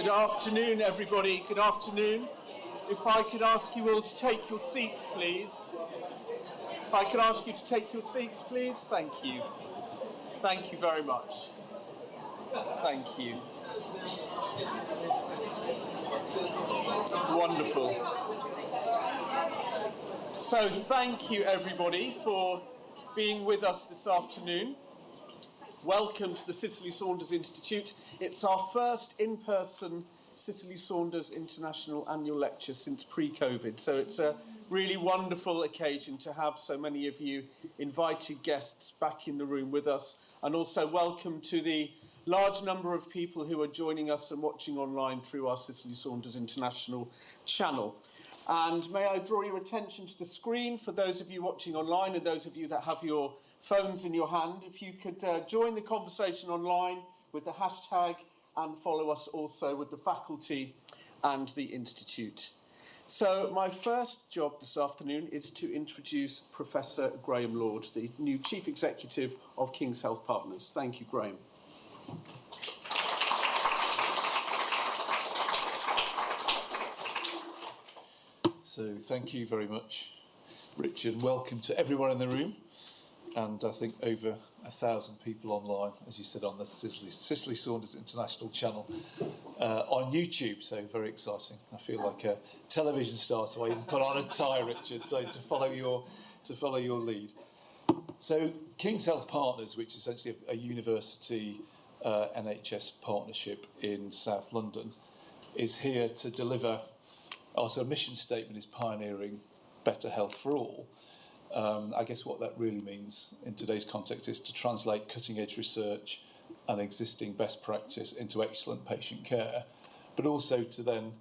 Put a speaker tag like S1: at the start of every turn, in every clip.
S1: Good afternoon, everybody. Good afternoon. If I could ask you all to take your seats, please. If I could ask you to take your seats, please. Thank you. Thank you very much. Thank you. Wonderful. So thank you, everybody, for being with us this afternoon. Welcome to the Cicely Saunders Institute. It's our first in-person Cicely Saunders International Annual Lecture since pre-COVID. So it's a really wonderful occasion to have so many of you invited guests back in the room with us. And also welcome to the large number of people who are joining us and watching online through our Cicely Saunders International channel. And may I draw your attention to the screen for those of you watching online and those of you that have your phones in your hand. If you could join the conversation online with the hashtag and follow us also with the faculty and the Institute. So my first job this afternoon is to introduce Professor Graham Lord, the new Chief Executive of King's Health Partners. Thank you, Graham.
S2: So thank you very much, Richard. Welcome to everyone in the room. And I think over 1,000 people online, as you said, on the Cicely Saunders International channel on YouTube. So very exciting. I feel like a television star, so I even put on a tie, Richard, so to follow your lead. So King's Health Partners, which is essentially a university NHS partnership in South London, is here to deliver. Our mission statement is pioneering better health for all. I guess what that really means in today's context is to translate cutting-edge research and existing best practice into excellent patient care, but also to then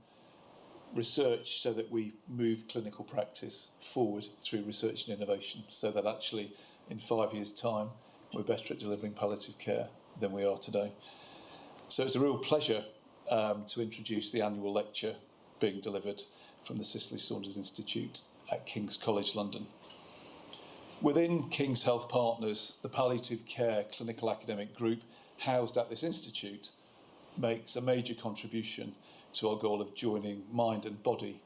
S2: research so that we move clinical practice forward through research and innovation, so that actually in 5 years' time we're better at delivering palliative care than we are today. So it's a real pleasure to introduce the annual lecture being delivered from the Cicely Saunders Institute at King's College London. Within King's Health Partners, the palliative care clinical academic group housed at this institute makes a major contribution to our goal of joining mind and body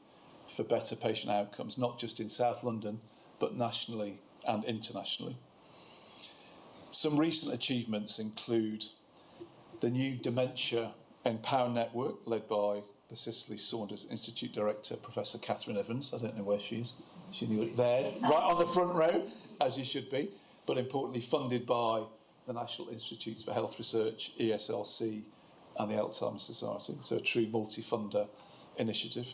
S2: for better patient outcomes, not just in South London, but nationally and internationally. Some recent achievements include the new Dementia Empower Network, led by the Cicely Saunders Institute Director, Professor Catherine Evans. I don't know where she is. She's there, right on the front row, as you should be, but importantly funded by the National Institutes for Health Research, ESRC, and the Alzheimer's Society. So a true multi-funder initiative.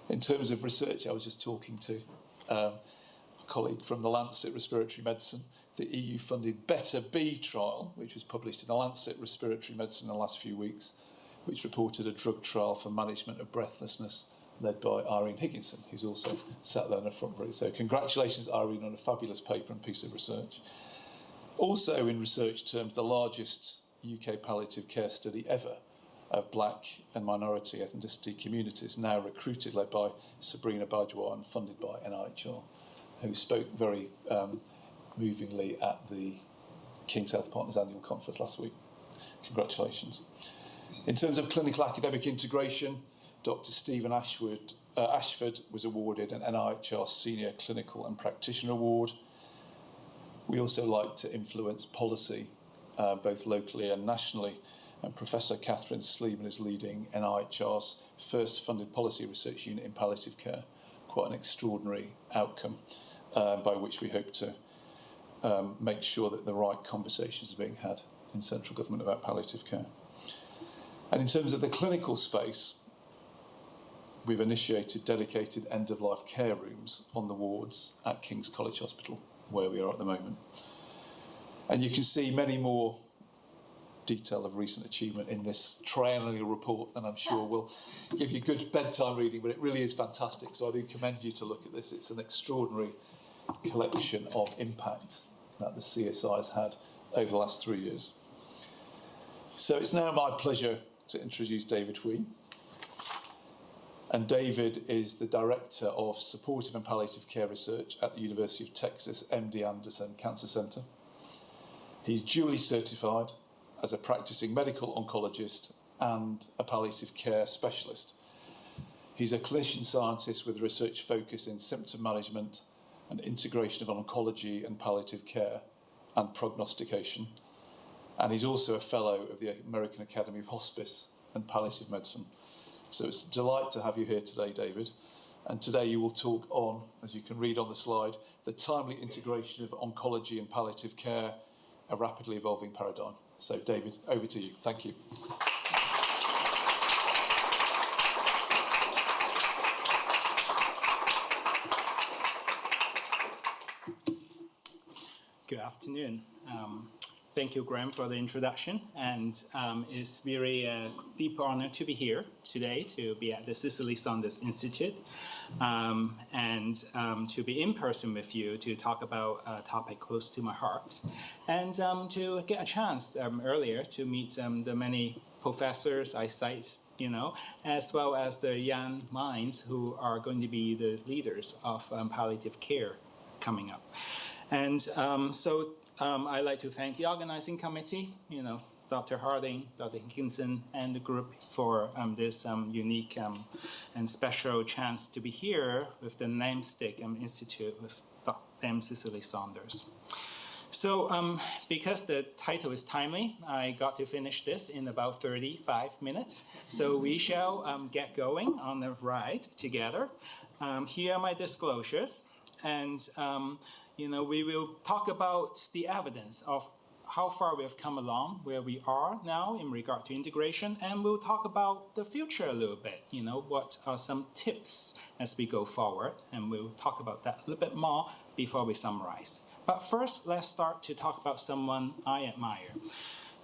S2: In terms of research, I was just talking to a colleague from the Lancet Respiratory Medicine, the EU-funded Better B trial, which was published in the Lancet Respiratory Medicine in the last few weeks, which reported a drug trial for management of breathlessness led by Irene Higginson, who's also sat there in the front row. So congratulations, Irene, on a fabulous paper and piece of research. Also in research terms, the largest UK palliative care study ever of black and minority ethnicity communities, now recruited, led by Sabrina Bajwa and funded by NIHR, who spoke very movingly at the King's Health Partners annual conference last week. Congratulations. In terms of clinical academic integration, Dr. Stephen Ashford was awarded an NIHR Senior Clinical and Practitioner Award. We also like to influence policy, both locally and nationally, and Professor Catherine Sleeman is leading NIHR's first funded policy research unit in palliative care, quite an extraordinary outcome by which we hope to make sure that the right conversations are being had in central government about palliative care. And in terms of the clinical space, we've initiated dedicated end-of-life care rooms on the wards at King's College Hospital, where we are at the moment. And you can see many more detail of recent achievement in this triennial report, and I'm sure will give you good bedtime reading, but it really is fantastic. So I do commend you to look at this. It's an extraordinary collection of impact that the CSI has had over the last 3 years. So it's now my pleasure to introduce David Hui. And David is the Director of Supportive and Palliative Care Research at the University of Texas MD Anderson Cancer Center. He's duly certified as a practicing medical oncologist and a palliative care specialist. He's a clinician scientist with a research focus in symptom management and integration of oncology and palliative care and prognostication. And he's also a fellow of the American Academy of Hospice and Palliative Medicine. So it's a delight to have you here today, David. And today you will talk on, as you can read on the slide, the timely integration of oncology and palliative care, a rapidly evolving paradigm. So David, over to you. Thank you.
S3: Good afternoon. Thank you, Graham, for the introduction. And it's very deep honor to be here today, to be at the Cicely Saunders Institute, and to be in person with you to talk about a topic close to my heart, and to get a chance earlier to meet the many professors I cite, as well as the young minds who are going to be the leaders of palliative care coming up. And I'd like to thank the organizing committee, Dr. Harding, Dr. Higginson, and the group for this unique and special chance to be here with the namesake institute with Dame Cicely Saunders. So because the title is timely, I got to finish this in about 35 minutes. So we shall get going on the ride together. Here are my disclosures. And we will talk about the evidence of how far we have come along, where we are now in regard to integration, and we'll talk about the future a little bit, what are some tips as we go forward, and we'll talk about that a little bit more before we summarize. But first, let's start to talk about someone I admire.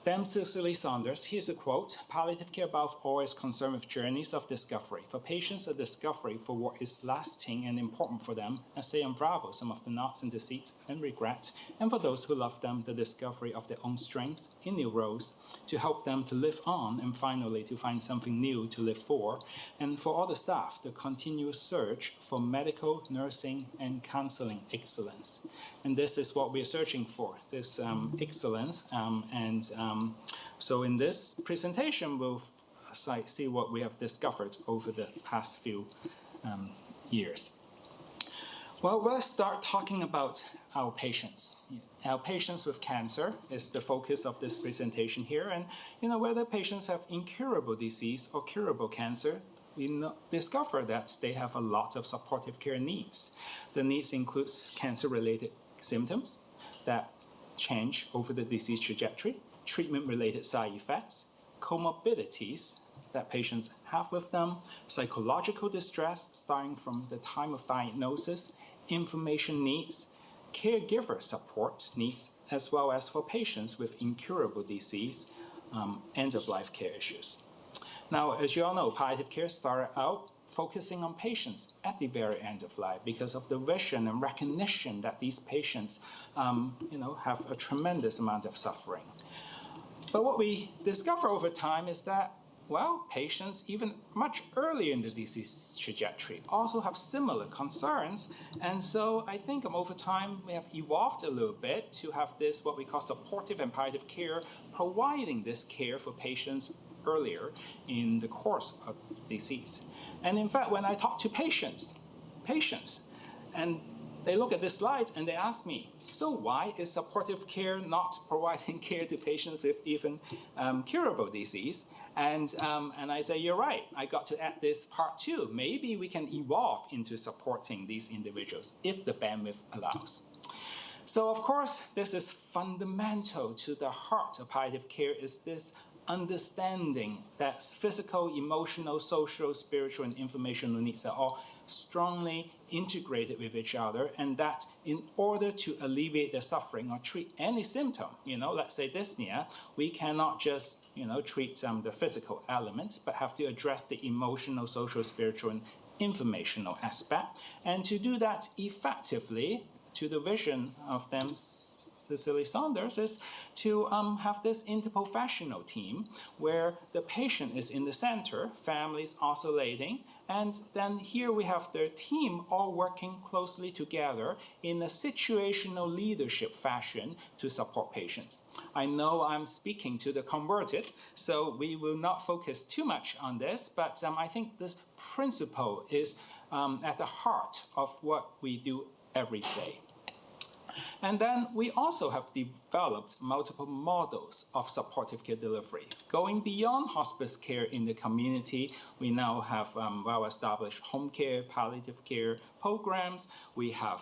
S3: Dame Cicely Saunders, here's a quote: "Palliative care above all is concerned with journeys of discovery. For patients, a discovery for what is lasting and important for them as they unravel some of the knots and deceit and regret. And for those who love them, the discovery of their own strengths in new roles to help them to live on and finally to find something new to live for. And for all the staff, the continuous search for medical, nursing, and counseling excellence." And this is what we're searching for, this excellence. So in this presentation, we'll see what we have discovered over the past few years. Well, let's start talking about our patients. Our patients with cancer is the focus of this presentation here. And whether patients have incurable disease or curable cancer, we discover that they have a lot of supportive care needs. The needs include cancer-related symptoms that change over the disease trajectory, treatment-related side effects, comorbidities that patients have with them, psychological distress starting from the time of diagnosis, information needs, caregiver support needs, as well as for patients with incurable disease, end-of-life care issues. Now, as you all know, palliative care started out focusing on patients at the very end of life because of the vision and recognition that these patients, have a tremendous amount of suffering. But what we discover over time is that, patients even much earlier in the disease trajectory also have similar concerns. And so I think over time we have evolved a little bit to have this, what we call supportive and palliative care, providing this care for patients earlier in the course of disease. And in fact, when I talk to patients, and they look at this slide and they ask me, so why is supportive care not providing care to patients with even curable disease? And I say, you're right, I got to add this part too. Maybe we can evolve into supporting these individuals if the bandwidth allows. So of course, this is fundamental to the heart of palliative care, is this understanding that physical, emotional, social, spiritual, and informational needs are all strongly integrated with each other, and that in order to alleviate the suffering or treat any symptom, let's say dyspnea, we cannot just, treat the physical element, but have to address the emotional, social, spiritual, and informational aspect. And to do that effectively, to the vision of them Cicely Saunders is to have this interprofessional team where the patient is in the center, families oscillating, and then here we have the team all working closely together in a situational leadership fashion to support patients. I know I'm speaking to the converted, so we will not focus too much on this, but I think this principle is at the heart of what we do every day. And then we also have developed multiple models of supportive care delivery. Going beyond hospice care in the community, we now have well-established home care, palliative care programs. We have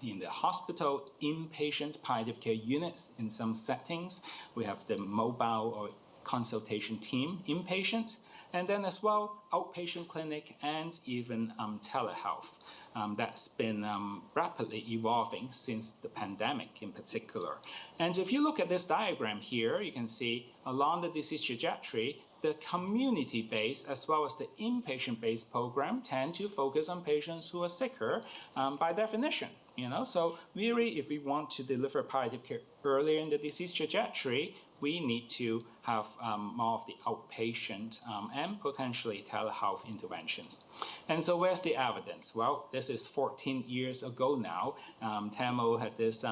S3: in the hospital, inpatient palliative care units in some settings. We have the mobile or consultation team inpatient. And then as well, outpatient clinic and even telehealth. That's been rapidly evolving since the pandemic in particular. And if you look at this diagram here, you can see along the disease trajectory, the community-based as well as the inpatient-based program tend to focus on patients who are sicker by definition. So really, if we want to deliver palliative care earlier in the disease trajectory, we need to have more of the outpatient and potentially telehealth interventions. And so where's the evidence? Well, this is 14 years ago now. TAMO had this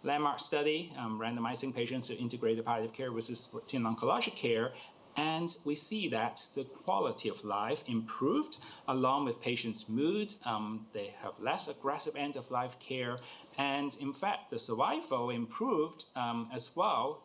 S3: landmark study randomizing patients to integrated palliative care versus routine oncologic care. And we see that the quality of life improved along with patients' mood. They have less aggressive end-of-life care. And in fact, the survival improved as well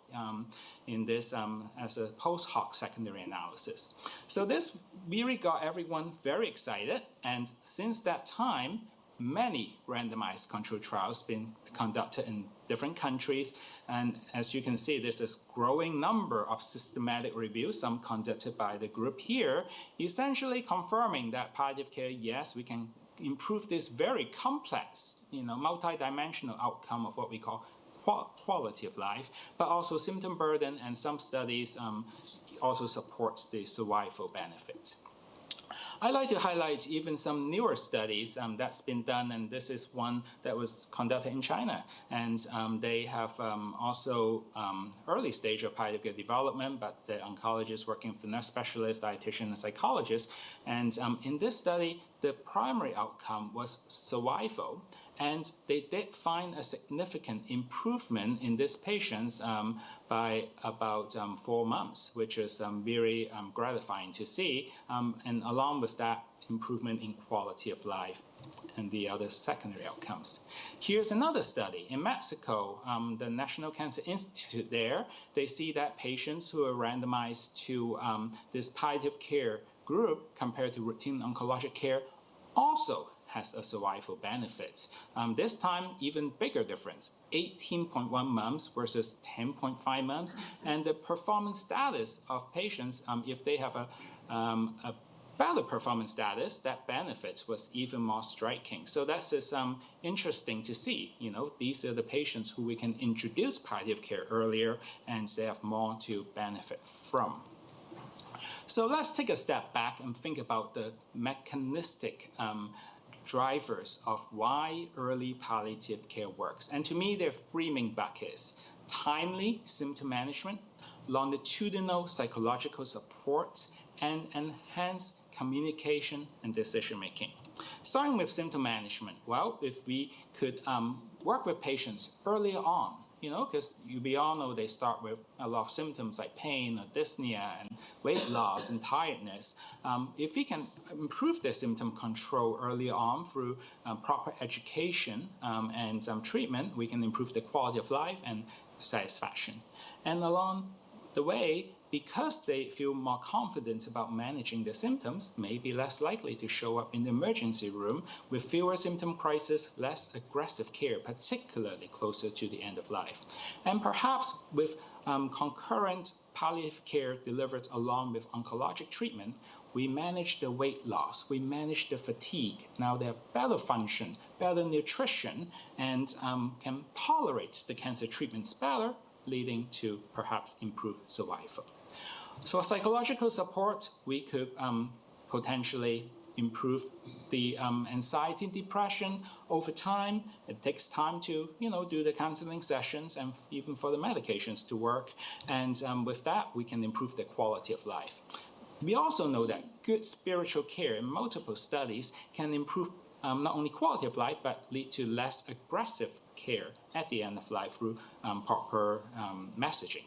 S3: in this as a post-hoc secondary analysis. So this really got everyone very excited. And since that time, many randomized controlled trials been conducted in different countries. And as you can see, there's this growing number of systematic reviews, some conducted by the group here, essentially confirming that palliative care, yes, we can improve this very complex, multidimensional outcome of what we call quality of life, but also symptom burden, and some studies also support the survival benefit. I like to highlight even some newer studies that's been done, and this is one that was conducted in China. And they have also early stage of palliative care development, but the oncologists working with the nurse specialist, dietitian, and psychologist. And in this study, the primary outcome was survival. And they did find a significant improvement in these patients by about 4 months, which is very gratifying to see. And along with that, improvement in quality of life and the other secondary outcomes. Here's another study. In Mexico, the National Cancer Institute there, they see that patients who are randomized to this palliative care group compared to routine oncologic care also has a survival benefit. This time, even bigger difference, 18.1 months versus 10.5 months. And the performance status of patients, if they have a better performance status, that benefit was even more striking. So that's just interesting to see. These are the patients who we can introduce palliative care earlier, and they have more to benefit from. So let's take a step back and think about the mechanistic drivers of why early palliative care works. And to me, there are 3 main buckets: timely symptom management, longitudinal psychological support, and enhanced communication and decision making. Starting with symptom management, well, if we could work with patients earlier on, because we all know they start with a lot of symptoms like pain or dyspnea and weight loss and tiredness. If we can improve their symptom control early on through proper education and treatment, we can improve the quality of life and satisfaction. And along the way, because they feel more confident about managing their symptoms, may be less likely to show up in the emergency room with fewer symptom crises, less aggressive care, particularly closer to the end of life. And perhaps with concurrent palliative care delivered along with oncologic treatment, we manage the weight loss, we manage the fatigue. Now they have better function, better nutrition, and can tolerate the cancer treatments better, leading to perhaps improved survival. So psychological support, we could potentially improve the anxiety and depression over time. It takes time to, do the counseling sessions and even for the medications to work. And with that, we can improve the quality of life. We also know that good spiritual care in multiple studies can improve not only quality of life, but lead to less aggressive care at the end of life through proper messaging.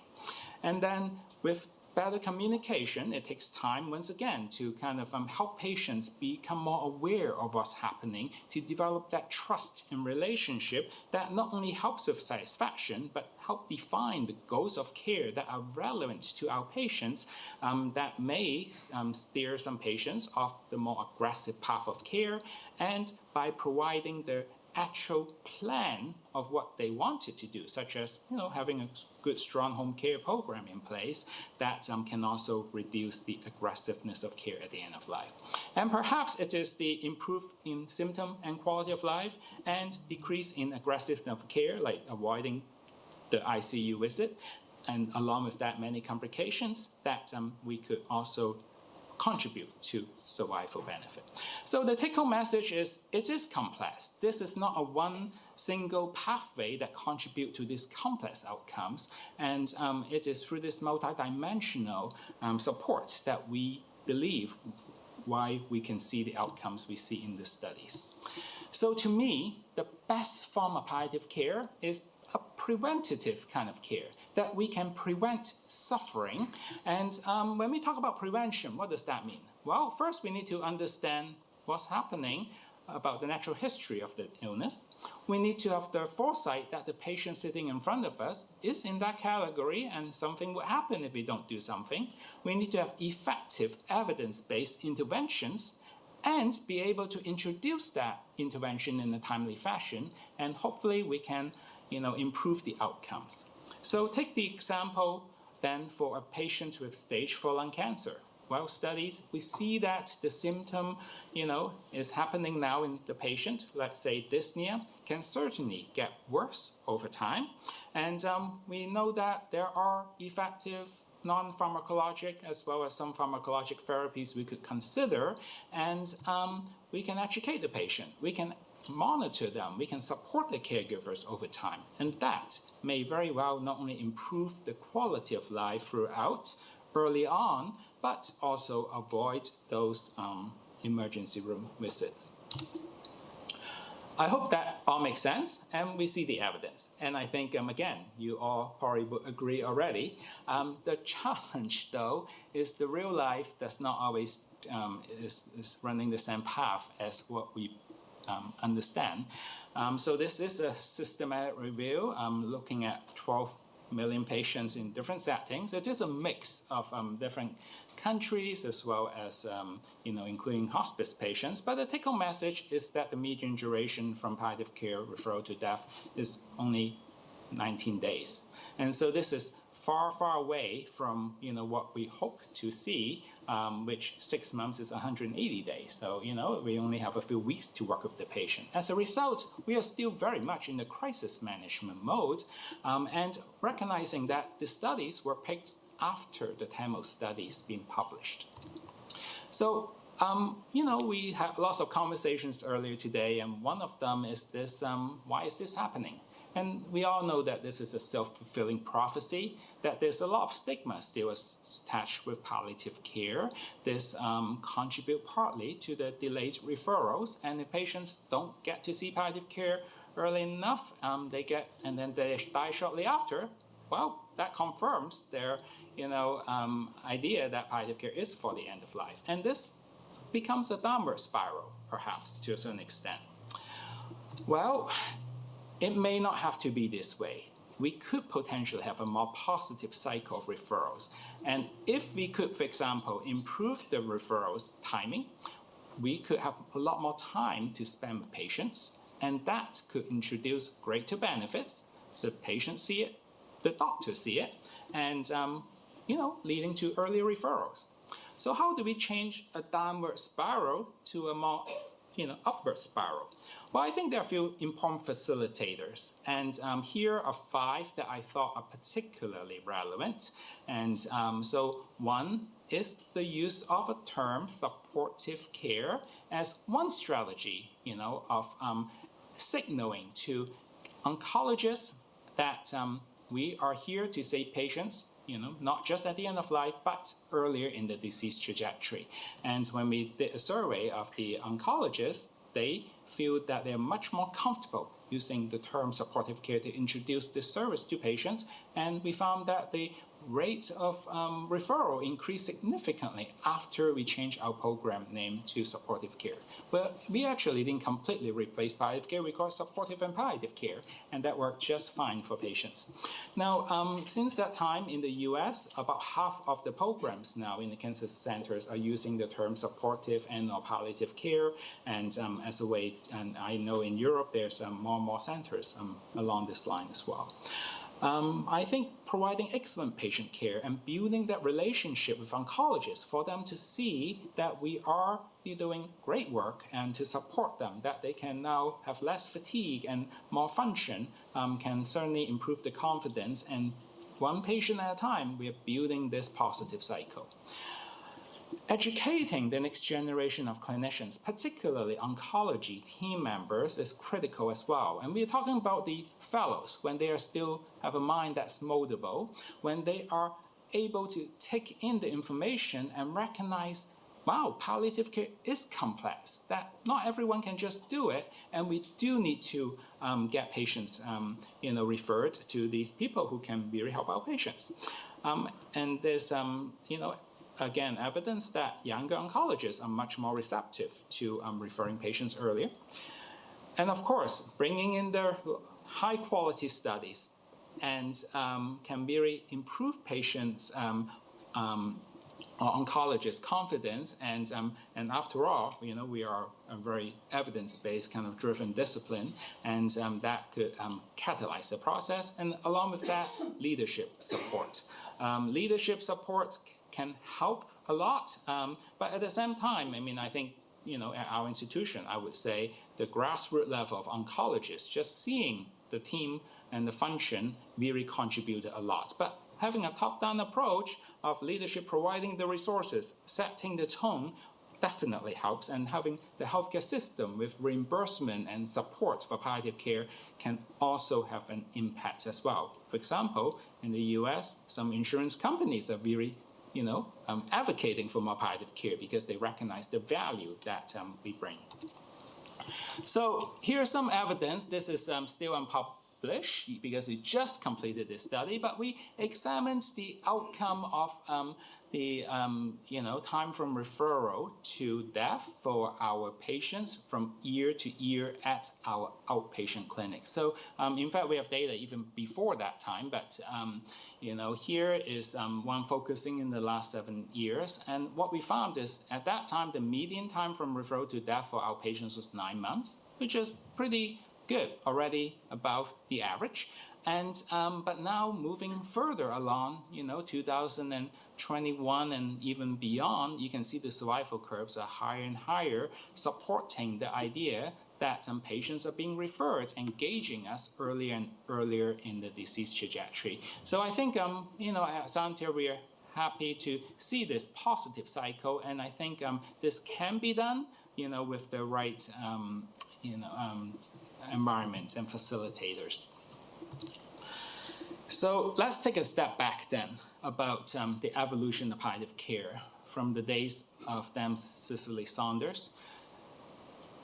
S3: And then with better communication, it takes time, once again, to kind of help patients become more aware of what's happening, to develop that trust in relationship that not only helps with satisfaction, but help define the goals of care that are relevant to our patients, that may steer some patients off the more aggressive path of care, and by providing the actual plan of what they wanted to do, such as having a good, strong home care program in place that can also reduce the aggressiveness of care at the end of life. And perhaps it is the improvement in symptom and quality of life and decrease in aggressiveness of care, like avoiding the ICU visit, and along with that many complications that we could also contribute to survival benefit. So the take-home message is, it is complex. This is not a one single pathway that contribute to these complex outcomes, and it is through this multidimensional support that we believe why we can see the outcomes we see in the studies. So to me, the best form of palliative care is a preventative kind of care, that we can prevent suffering. And when we talk about prevention, what does that mean? Well, first we need to understand what's happening about the natural history of the illness. We need to have the foresight that the patient sitting in front of us is in that category and something will happen if we don't do something. We need to have effective evidence-based interventions and be able to introduce that intervention in a timely fashion, and hopefully we can improve the outcomes. So take the example then for a patient with stage 4 lung cancer. Well, studies, we see that the symptom, is happening now in the patient. Let's say dyspnea can certainly get worse over time. And we know that there are effective non-pharmacologic as well as some pharmacologic therapies we could consider. And we can educate the patient. We can monitor them, we can support the caregivers over time, and that may very well not only improve the quality of life throughout early on, but also avoid those emergency room visits. I hope that all makes sense, and we see the evidence. And I think, again, you all probably would agree already. The challenge, though, is the real life does not always is running the same path as what we understand. So this is a systematic review looking at 12 million patients in different settings. It is a mix of different countries as well as including hospice patients. But the take-home message is that the median duration from palliative care referral to death is only 19 days. And so this is far, far away from what we hope to see, which 6 months is 180 days. So we only have a few weeks to work with the patient. As a result, we are still very much in the crisis management mode, and recognizing that the studies were picked after the Tamil studies being published. So we had lots of conversations earlier today, and one of them is this: why is this happening? And we all know that this is a self-fulfilling prophecy, that there's a lot of stigma still attached with palliative care. This contribute partly to the delayed referrals, and if patients don't get to see palliative care early enough, they die shortly after. Well, that confirms their idea that palliative care is for the end of life. And this becomes a downward spiral, perhaps, to a certain extent. Well, it may not have to be this way. We could potentially have a more positive cycle of referrals. And if we could, for example, improve the referrals timing, we could have a lot more time to spend with patients, and that could introduce greater benefits. The patients see it, the doctors see it, and leading to earlier referrals. So how do we change a downward spiral to a more upward spiral? Well, I think there are a few important facilitators, and here are 5 that I thought are particularly relevant. And so one is the use of a term supportive care as one strategy, of signaling to oncologists that we are here to save patients, not just at the end of life, but earlier in the disease trajectory. And when we did a survey of the oncologists, they feel that they're much more comfortable using the term supportive care to introduce this service to patients. And we found that the rate of referral increased significantly after we changed our program name to supportive care. Well, we actually didn't completely replace palliative care. We call it supportive and palliative care, and that worked just fine for patients. Now, since that time in the US, about half of the programs now in the cancer centers are using the term supportive and or palliative care, and as a way, and I know in Europe there's more and more centers along this line as well. I think providing excellent patient care and building that relationship with oncologists for them to see that we are doing great work and to support them, that they can now have less fatigue and more function, can certainly improve the confidence. And one patient at a time, we are building this positive cycle. Educating the next generation of clinicians, particularly oncology team members, is critical as well. And we're talking about the fellows when they are still have a mind that's moldable, when they are able to take in the information and recognize, wow, palliative care is complex, that not everyone can just do it, and we do need to get patients referred to these people who can really help our patients. And there's again, evidence that younger oncologists are much more receptive to referring patients earlier. And of course, bringing in their high quality studies and can really improve patients' oncologists' confidence. And after all, we are a very evidence-based kind of driven discipline, and that could catalyze the process. And along with that, leadership support. Leadership support can help a lot, but at the same time, I think, at our institution, I would say the grassroots level of oncologists, just seeing the team and the function really contributed a lot. But having a top-down approach of leadership providing the resources, setting the tone, definitely helps, and having the healthcare system with reimbursement and support for palliative care can also have an impact as well. For example, in the US, some insurance companies are really advocating for more palliative care because they recognize the value that we bring. So here's some evidence. This is still unpublished because we just completed this study, but we examined the outcome of the time from referral to death for our patients from year to year at our outpatient clinic. So in fact, we have data even before that time, but here is one focusing in the last 7 years. And what we found is at that time, the median time from referral to death for our patients was 9 months, which is pretty good, already above the average. And but now moving further along, 2021 and even beyond, you can see the survival curves are higher and higher, supporting the idea that patients are being referred, engaging us earlier and earlier in the disease trajectory. So I think, at Saunders, we are happy to see this positive cycle, and I think this can be done, with the right, environment and facilitators. So let's take a step back then about the evolution of palliative care from the days of Cicely Saunders.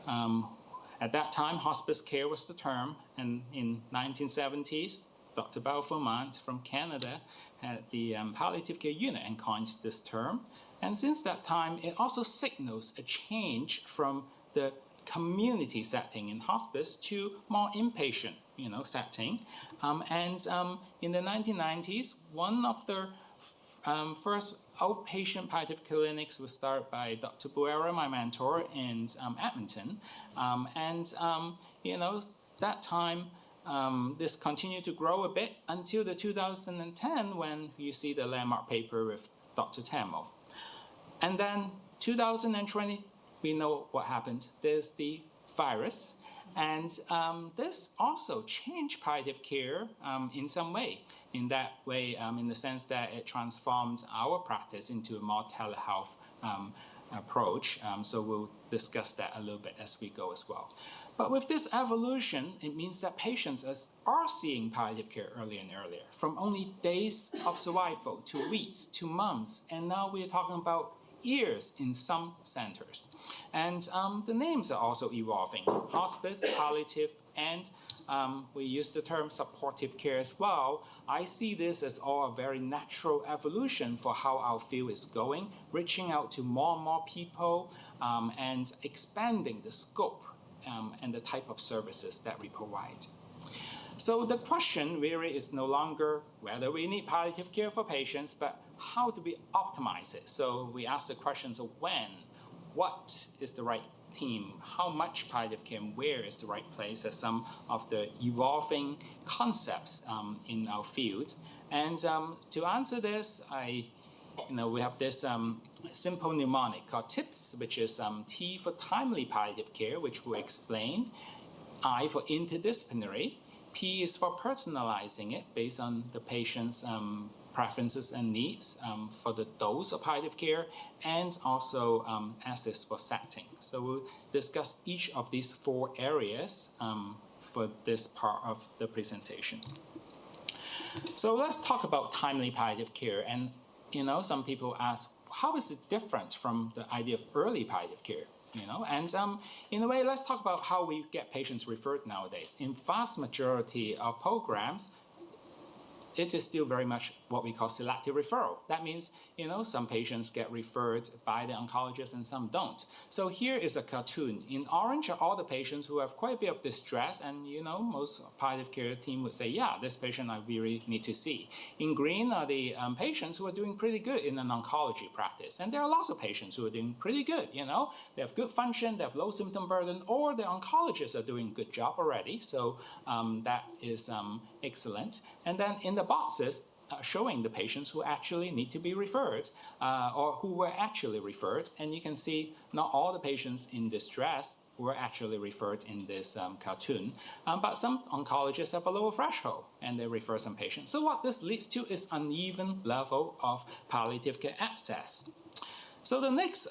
S3: At that time, hospice care was the term, and in 1970s, Dr. Belfomant from Canada had the palliative care unit and coined this term. And since that time, it also signals a change from the community setting in hospice to more inpatient, setting. In the 1990s, one of the first outpatient palliative clinics was started by Dr. Buera, my mentor, in Edmonton. That time, this continued to grow a bit until the 2010 when you see the landmark paper with Dr. Tammo. And then 2020, we know what happened. There's the virus. And this also changed palliative care in some way. in that way, in the sense that it transformed our practice into a more telehealth approach. So we'll discuss that a little bit as we go as well. But with this evolution, it means that patients are seeing palliative care earlier and earlier, from only days of survival to weeks to months, and now we're talking about years in some centers. And the names are also evolving: hospice, palliative, and we use the term supportive care as well. I see this as all a very natural evolution for how our field is going, reaching out to more and more people and expanding the scope and the type of services that we provide. So the question really is no longer whether we need palliative care for patients, but how do we optimize it? So we ask the questions of when, what is the right team, how much palliative care, and where is the right place as some of the evolving concepts in our field. And to answer this, we have this simple mnemonic called TIPS, which is T for timely palliative care, which we'll explain, I for interdisciplinary, P is for personalizing it based on the patient's preferences and needs for the dose of palliative care, and also S is for setting. So we'll discuss each of these 4 areas for this part of the presentation. So let's talk about timely palliative care. And some people ask, how is it different from the idea of early palliative care? And in a way, let's talk about how we get patients referred nowadays. In vast majority of programs, it is still very much what we call selective referral. That means, some patients get referred by the oncologist and some don't. So here is a cartoon. In orange are all the patients who have quite a bit of distress, and most palliative care team would say, yeah, this patient I really need to see. In green are the patients who are doing pretty good in an oncology practice. And there are lots of patients who are doing pretty good, They have good function, they have low symptom burden, or the oncologists are doing a good job already. So that is excellent. And then in the boxes showing the patients who actually need to be referred or who were actually referred. And you can see not all the patients in distress were actually referred in this cartoon, but some oncologists have a lower threshold and they refer some patients. So what this leads to is uneven level of palliative care access. So the next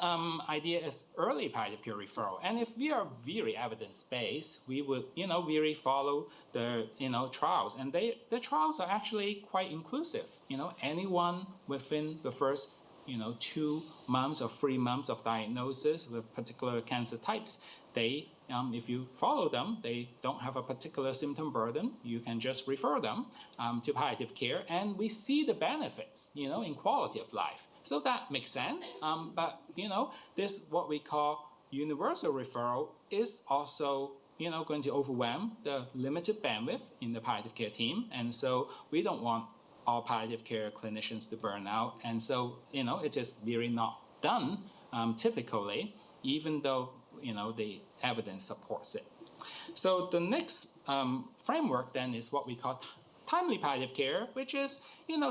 S3: idea is early palliative care referral. And if we are very evidence-based, we would, really follow the, trials. And the trials are actually quite inclusive. Anyone within the first, 2 months or 3 months of diagnosis with particular cancer types, they, if you follow them, they don't have a particular symptom burden, you can just refer them to palliative care. And we see the benefits, in quality of life. So that makes sense, but this what we call universal referral is also going to overwhelm the limited bandwidth in the palliative care team, and so we don't want all palliative care clinicians to burn out, and so it is really not done typically, even though the evidence supports it. So the next framework then is what we call timely palliative care, which is,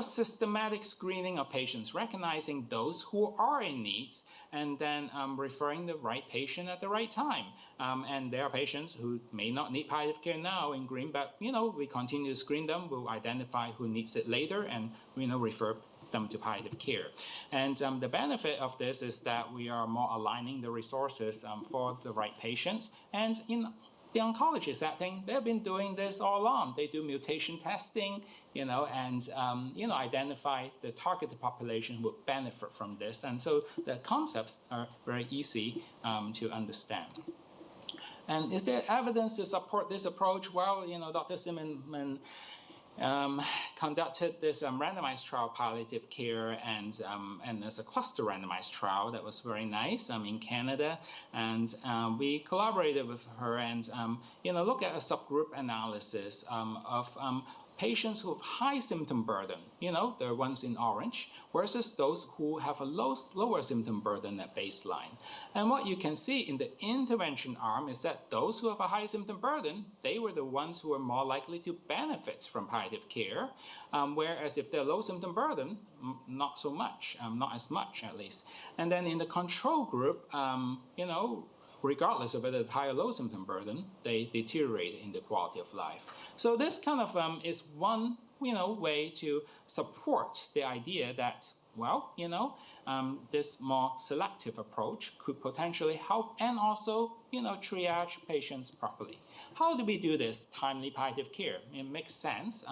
S3: systematic screening of patients, recognizing those who are in need, and then referring the right patient at the right time. And there are patients who may not need palliative care now in green, but, we continue to screen them, we'll identify who needs it later, and, refer them to palliative care. And the benefit of this is that we are more aligning the resources for the right patients. And in the oncology setting, they've been doing this all along. They do mutation testing, and identify the targeted population who would benefit from this. And so the concepts are very easy to understand. And is there evidence to support this approach? Well, Dr. Zimmerman conducted this randomized trial, palliative care, and there's a cluster randomized trial that was very nice in Canada, and we collaborated with her and look at a subgroup analysis of patients who have high symptom burden, the ones in orange, versus those who have a lower symptom burden at baseline. And what you can see in the intervention arm is that those who have a high symptom burden, they were the ones who were more likely to benefit from palliative care, whereas if they're low symptom burden, not so much, not as much at least. And then in the control group, regardless of whether high or low symptom burden, they deteriorate in the quality of life. So this kind of is one way to support the idea that, well, this more selective approach could potentially help and also, triage patients properly. How do we do this timely palliative care? It makes sense.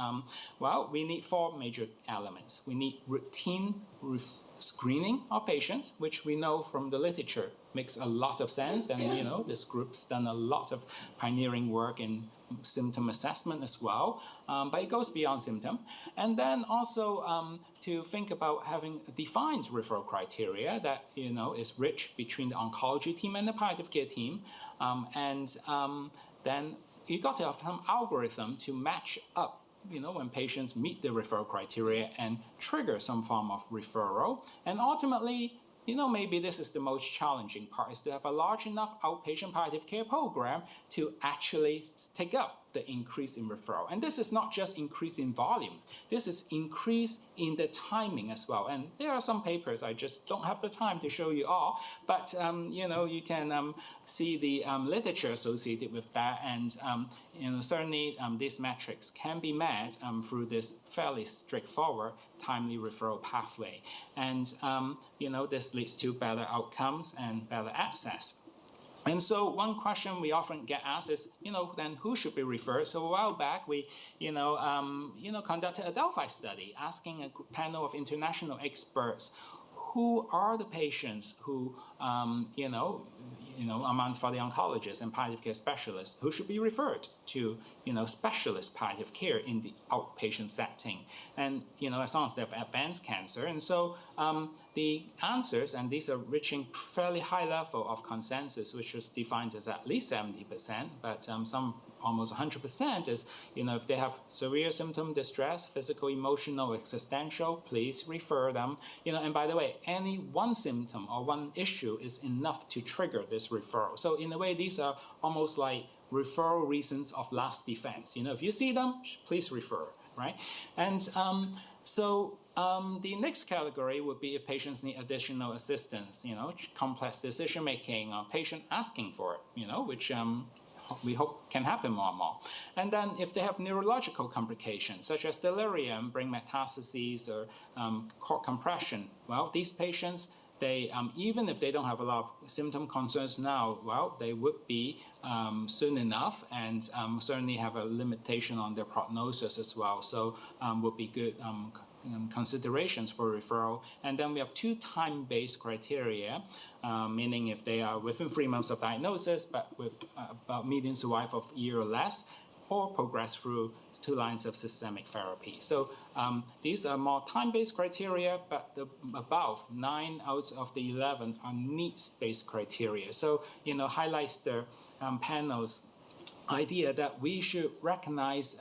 S3: Well, we need 4 major elements. We need routine screening of patients, which we know from the literature makes a lot of sense. And, this group's done a lot of pioneering work in symptom assessment as well, but it goes beyond symptom. And then also to think about having defined referral criteria that, is rich between the oncology team and the palliative care team. Then you got to have some algorithm to match up when patients meet the referral criteria and trigger some form of referral. And ultimately, maybe this is the most challenging part, is to have a large enough outpatient palliative care program to actually take up the increase in referral. And this is not just increase in volume, this is increase in the timing as well. And there are some papers, I just don't have the time to show you all, but you can see the literature associated with that. And certainly these metrics can be met through this fairly straightforward timely referral pathway. And this leads to better outcomes and better access. And so one question we often get asked is, then who should be referred? So a while back, we, conducted a Delphi study asking a panel of international experts, who are the patients who, among for the oncologists and palliative care specialists, who should be referred to, specialist palliative care in the outpatient setting. And, as long as they have advanced cancer. And so the answers, and these are reaching fairly high level of consensus, which is defined as at least 70%, but some almost 100% is, if they have severe symptom distress, physical, emotional, existential, please refer them. And by the way, any one symptom or one issue is enough to trigger this referral. So in a way, these are almost like referral reasons of last defense. If you see them, please refer, right? And the next category would be if patients need additional assistance, complex decision making, or patient asking for it, which we hope can happen more and more. And then if they have neurological complications, such as delirium, brain metastases, or cord compression, well, these patients, they even if they don't have a lot of symptom concerns now, well, they would be soon enough, and certainly have a limitation on their prognosis as well. So would be good considerations for referral. And then we have 2 time-based criteria, meaning if they are within 3 months of diagnosis, but with about median survival of a year or less, or progress through 2 lines of systemic therapy. So these are more time-based criteria, but above 9 out of the 11 are needs-based criteria. So, highlights the panel's idea that we should recognize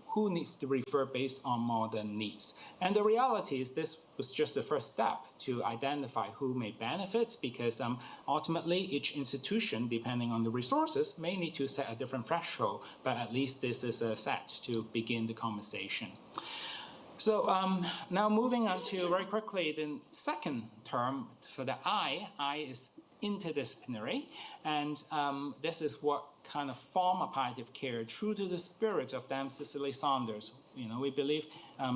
S3: who needs to refer based on more than needs. And the reality is this was just the first step to identify who may benefit, because ultimately each institution, depending on the resources, may need to set a different threshold, but at least this is a set to begin the conversation. So now moving on to, very quickly, the second term for the I is interdisciplinary, and this is what kind of form of palliative care true to the spirit of Cicely Saunders. We believe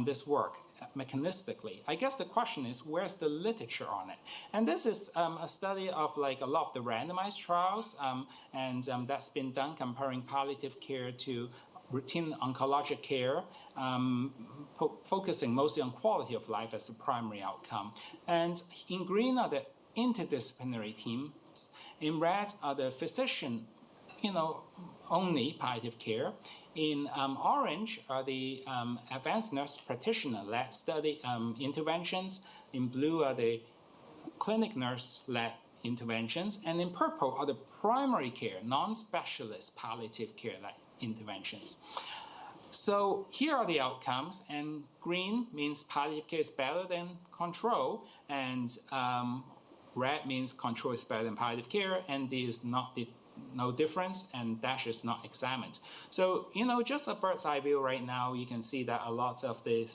S3: this work mechanistically. I guess the question is, where's the literature on it? And this is a study of like a lot of the randomized trials, and that's been done comparing palliative care to routine oncologic care, focusing mostly on quality of life as a primary outcome. And in green are the interdisciplinary teams. In red are the physician, only palliative care. In orange are the advanced nurse practitioner-led study interventions. In blue are the clinic nurse-led interventions. And in purple are the primary care, non-specialist palliative care-led interventions. So here are the outcomes, and green means palliative care is better than control, and red means control is better than palliative care, and D is no difference, and dash is not examined. So, just a bird's eye view right now, you can see that a lot of the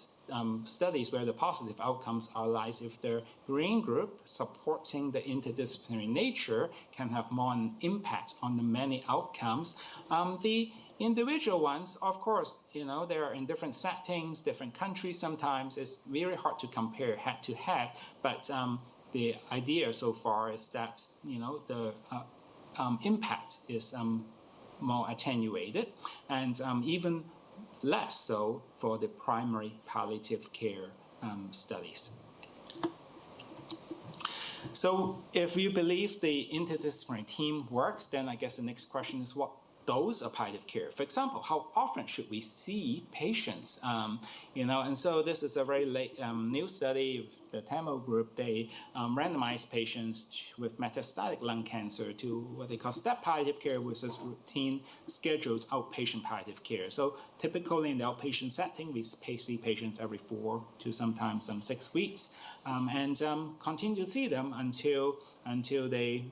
S3: studies where the positive outcomes are lies if the green group supporting the interdisciplinary nature can have more an impact on the many outcomes. The individual ones, of course, they are in different settings, different countries sometimes. It's very hard to compare head to head, but the idea so far is that, the impact is more attenuated, and even less so for the primary palliative care studies. So if you believe the interdisciplinary team works, then I guess the next question is, what dose of palliative care? For example, how often should we see patients? And so this is a very new study of the Tamil group. They randomized patients with metastatic lung cancer to what they call step palliative care versus routine scheduled outpatient palliative care. So typically in the outpatient setting, we see patients every 4 to sometimes 6 weeks, and continue to see them until they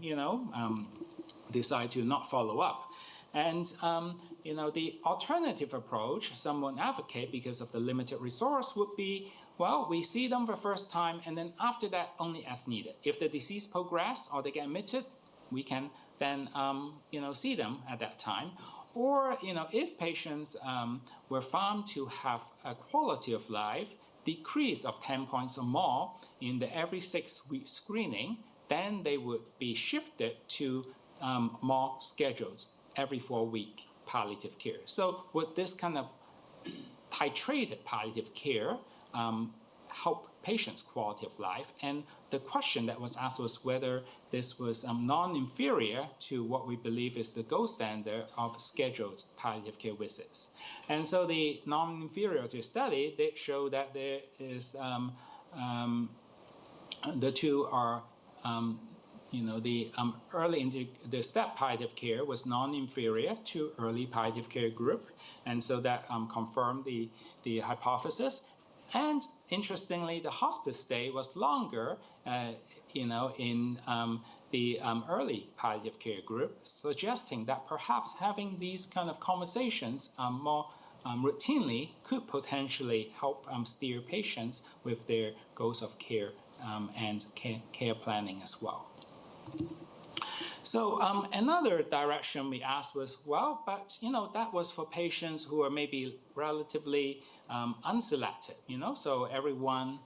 S3: decide to not follow up. And the alternative approach someone advocate because of the limited resource would be, well, we see them for the first time, and then after that, only as needed. If the disease progresses or they get admitted, we can then see them at that time. Or if patients were found to have a quality of life decrease of 10 points or more in the every 6-week screening, then they would be shifted to more scheduled every 4-week palliative care. So would this kind of titrated palliative care help patients' quality of life? And the question that was asked was whether this was non-inferior to what we believe is the gold standard of scheduled palliative care visits. And so the non-inferiority study did show that there is the two are the step palliative care was non-inferior to early palliative care group, and so that confirmed the hypothesis. And interestingly, the hospice stay was longer, in the early palliative care group, suggesting that perhaps having these kind of conversations more routinely could potentially help steer patients with their goals of care and care planning as well. So another direction we asked was, well, but that was for patients who are maybe relatively unselected, so everyone,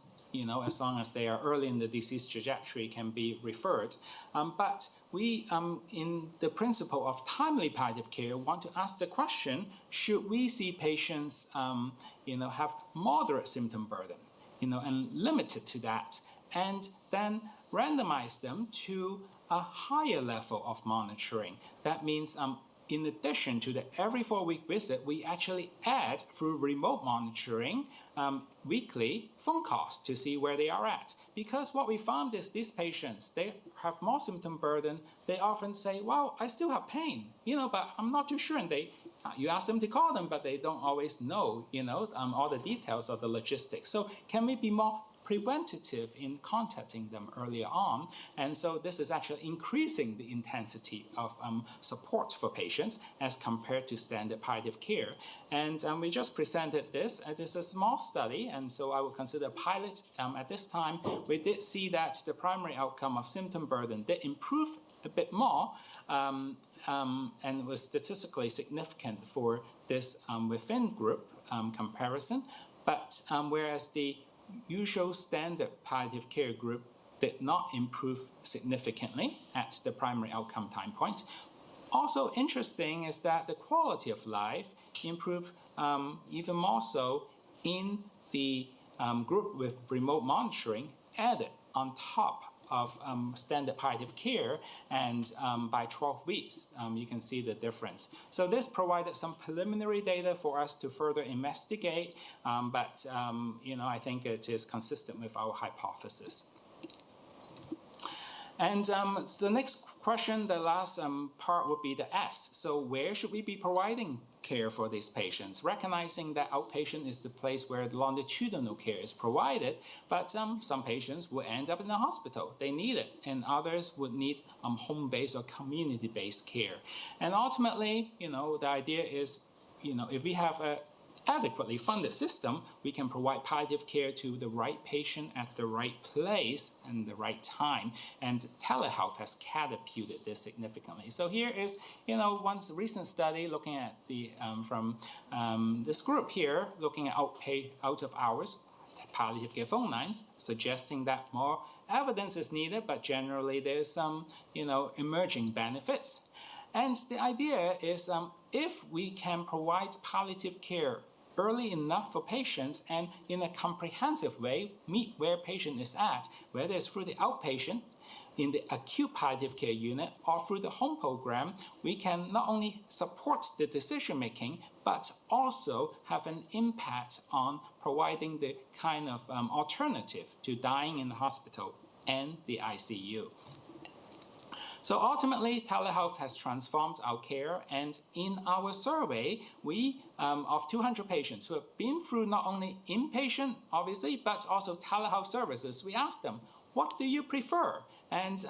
S3: as long as they are early in the disease trajectory, can be referred. But we, in the principle of timely palliative care, want to ask the question, should we see patients, have moderate symptom burden, and limited to that, and then randomize them to a higher level of monitoring? That means in addition to the every 4-week visit, we actually add through remote monitoring weekly phone calls to see where they are at. Because what we found is these patients, they have more symptom burden. They often say, well, I still have pain, but I'm not too sure. And you ask them to call them, but they don't always know, all the details of the logistics. So can we be more preventative in contacting them earlier on? And so this is actually increasing the intensity of support for patients as compared to standard palliative care. And we just presented this. It is a small study, and so I would consider a pilot at this time. We did see that the primary outcome of symptom burden did improve a bit more, and was statistically significant for this within group comparison. But whereas the usual standard palliative care group did not improve significantly at the primary outcome time point. Also interesting is that the quality of life improved even more so in the group with remote monitoring added on top of standard palliative care, and by 12 weeks, you can see the difference. So this provided some preliminary data for us to further investigate, but I think it is consistent with our hypothesis. And the next question, the last part would be the S. So where should we be providing care for these patients? Recognizing that outpatient is the place where the longitudinal care is provided, but some patients will end up in the hospital. They need it, and others would need home-based or community-based care. And ultimately, the idea is, if we have a adequately funded system, we can provide palliative care to the right patient at the right place and the right time. And telehealth has catapulted this significantly. So here is, one recent study looking at from this group here, looking at out of hours palliative care phone lines, suggesting that more evidence is needed, but generally there's some, emerging benefits. And the idea is if we can provide palliative care early enough for patients and in a comprehensive way, meet where patient is at, whether it's through the outpatient, in the acute palliative care unit, or through the home program, we can not only support the decision making, but also have an impact on providing the kind of alternative to dying in the hospital and the ICU. So ultimately, telehealth has transformed our care, and in our survey, we, of 200 patients who have been through not only inpatient, obviously, but also telehealth services, we asked them, what do you prefer? And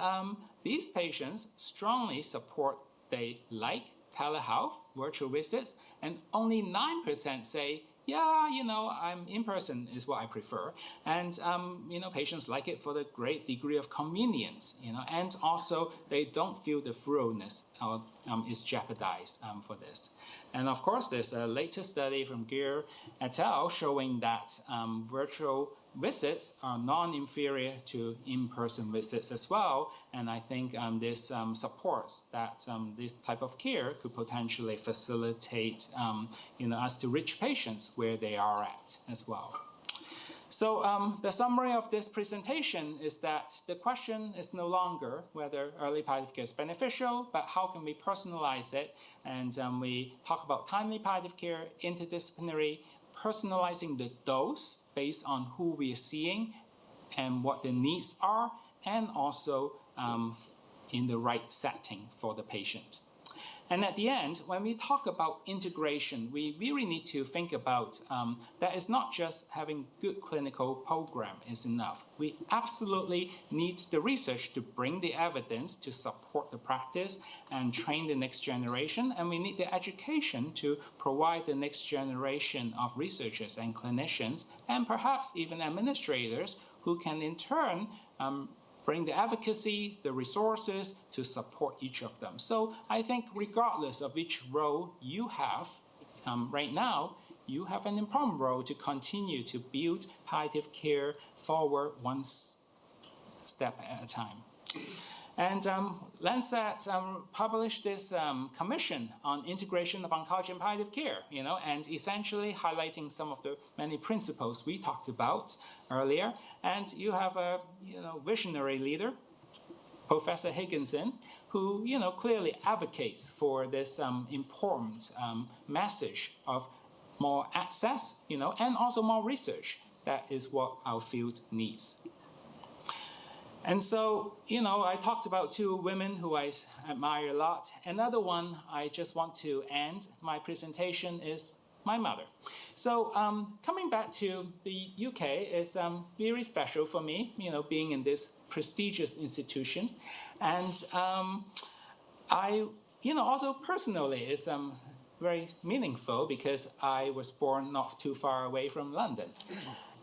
S3: these patients strongly support they like telehealth, virtual visits, and only 9% say, yeah, I'm in person is what I prefer. And, patients like it for the great degree of convenience, and also they don't feel the thoroughness is jeopardized for this. And of course, there's a latest study from Gear et al. Showing that virtual visits are non-inferior to in-person visits as well. And I think this supports that this type of care could potentially facilitate us to reach patients where they are at as well. So the summary of this presentation is that the question is no longer whether early palliative care is beneficial, but how can we personalize it? And we talk about timely palliative care, interdisciplinary, personalizing the dose based on who we are seeing and what the needs are, and also in the right setting for the patient. And at the end, when we talk about integration, we really need to think about that it's not just having good clinical program is enough. We absolutely need the research to bring the evidence to support the practice and train the next generation. And we need the education to provide the next generation of researchers and clinicians, and perhaps even administrators who can in turn bring the advocacy, the resources to support each of them. So I think regardless of which role you have right now, you have an important role to continue to build palliative care forward one step at a time. And Lancet published this commission on integration of oncology and palliative care, and essentially highlighting some of the many principles we talked about earlier. And you have a visionary leader, Professor Higginson, who clearly advocates for this important message of more access, and also more research. That is what our field needs. And so, I talked about two women who I admire a lot. Another one I just want to end my presentation is my mother. So coming back to the UK is very special for me, being in this prestigious institution. And I, also personally is very meaningful because I was born not too far away from London.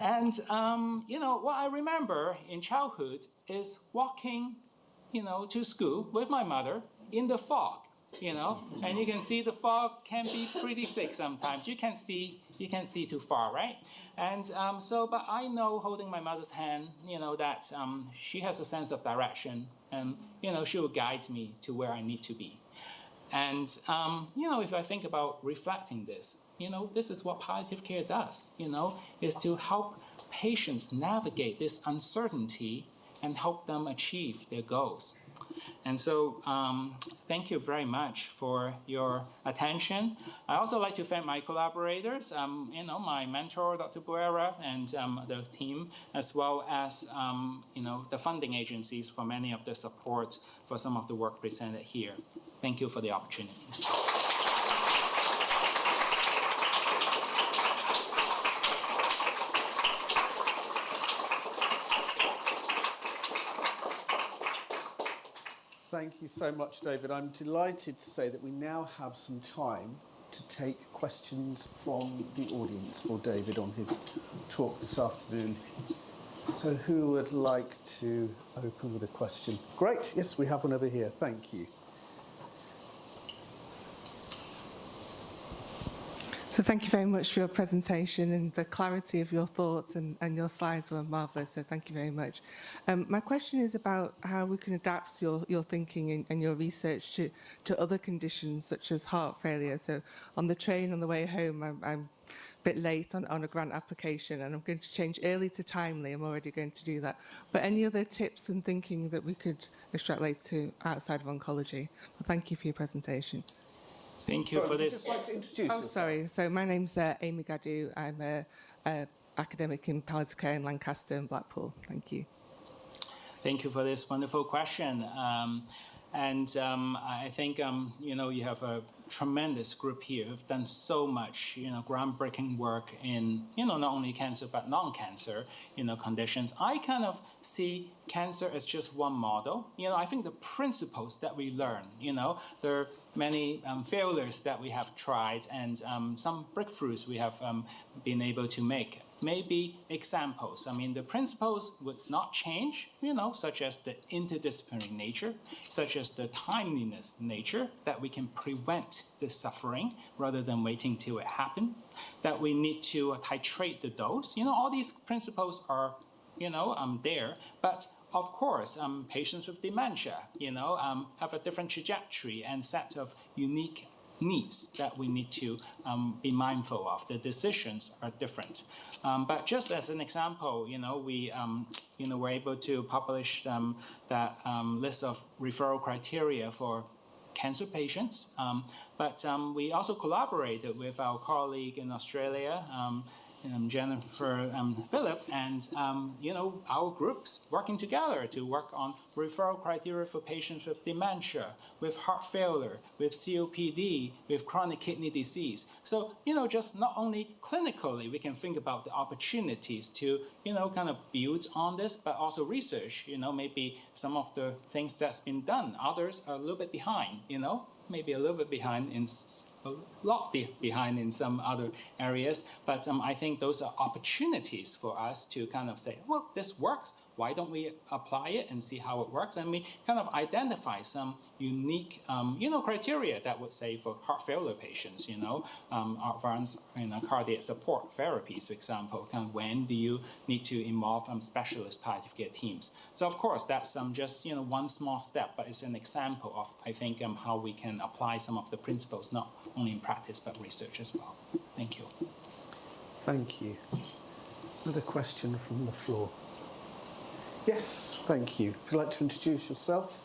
S3: And, what I remember in childhood is walking, to school with my mother in the fog, and you can see the fog can be pretty thick sometimes. You can't see too far, right? And but I know holding my mother's hand, that she has a sense of direction, and, she will guide me to where I need to be. And, if I think about reflecting this, this is what palliative care does, is to help patients navigate this uncertainty and help them achieve their goals. And so thank you very much for your attention. I also like to thank my collaborators, my mentor, Dr. Buera, and the team, as well as, the funding agencies for many of the support for some of the work presented here. Thank you for the opportunity.
S1: Thank you so much, David. I'm delighted to say that we now have some time to take questions from the audience for David on his talk this afternoon. So who would like to open with a question? Great, yes, we have one over here. Thank you.
S4: So thank you very much for your presentation and the clarity of your thoughts, and your slides were marvellous, so thank you very much. My question is about how we can adapt your thinking and your research to other conditions such as heart failure. So on the train on the way home, I'm a bit late on a grant application, and I'm going to change early to timely. I'm already going to do that. But any other tips and thinking that we could extrapolate to outside of oncology? Well, thank you for your presentation.
S3: Thank you for this.
S1: Just like to introduce
S4: Oh,
S1: yourself.
S4: sorry. So my name's Amy Gaddu. I'm a academic in palliative care in Lancaster and Blackpool. Thank you.
S3: Thank you for this wonderful question. I think, you have a tremendous group here who've done so much, groundbreaking work in, not only cancer, but non-cancer, conditions. I kind of see cancer as just one model. I think the principles that we learn, there are many failures that we have tried and some breakthroughs we have been able to make. Maybe examples. The principles would not change, such as the interdisciplinary nature, such as the timeliness nature, that we can prevent the suffering rather than waiting till it happens, that we need to titrate the dose. All these principles are, there. But of course, patients with dementia, have a different trajectory and set of unique needs that we need to be mindful of. The decisions are different. But just as an example, we were able to publish that list of referral criteria for cancer patients. But we also collaborated with our colleague in Australia, Jennifer Phillip, and our groups working together to work on referral criteria for patients with dementia, with heart failure, with COPD, with chronic kidney disease. So, just not only clinically, we can think about the opportunities to, kind of build on this, but also research, maybe some of the things that's been done. Others are a little bit behind, maybe a little bit behind a lot behind in some other areas, but I think those are opportunities for us to kind of say, well, this works. Why don't we apply it and see how it works? And we kind of identify some unique, criteria that would say for heart failure patients, advanced cardiac support therapies, for example, kind of when do you need to involve specialist palliative care teams? So of course, that's just one small step, but it's an example of, I think, how we can apply some of the principles, not only in practice, but research as well. Thank you.
S1: Thank you. Another question from the floor. Yes, thank you. Would you like to introduce yourself?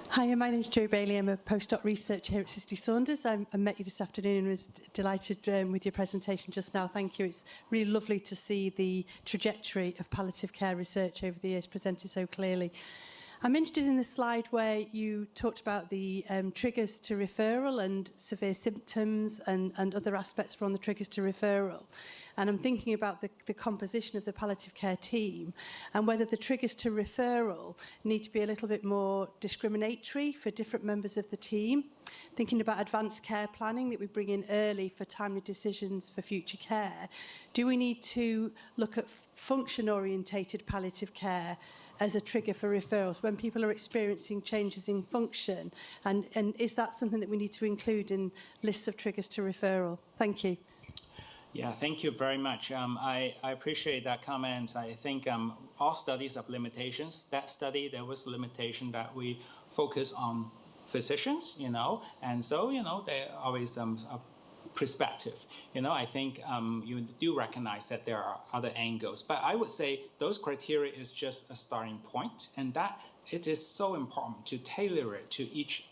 S5: Hi, my name's Jo Bailey. I'm a postdoc researcher here at Cicely Saunders. I met you this afternoon and was delighted with your presentation just now. Thank you. It's really lovely to see the trajectory of palliative care research over the years presented so clearly. I'm interested in the slide where you talked about the triggers to referral and severe symptoms and other aspects from the triggers to referral. And I'm thinking about the composition of the palliative care team and whether the triggers to referral need to be a little bit more discriminatory for different members of the team. Thinking about advanced care planning that we bring in early for timely decisions for future care. Do we need to look at function-orientated palliative care as a trigger for referrals when people are experiencing changes in function? And is that something that we need to include in lists of triggers to referral? Thank you.
S3: Yeah, thank you very much. I appreciate that comment. I think all studies have limitations. That study, there was a limitation that we focus on physicians, and so, they always perspective. I think you do recognize that there are other angles, but I would say those criteria is just a starting point, and that it is so important to tailor it to each,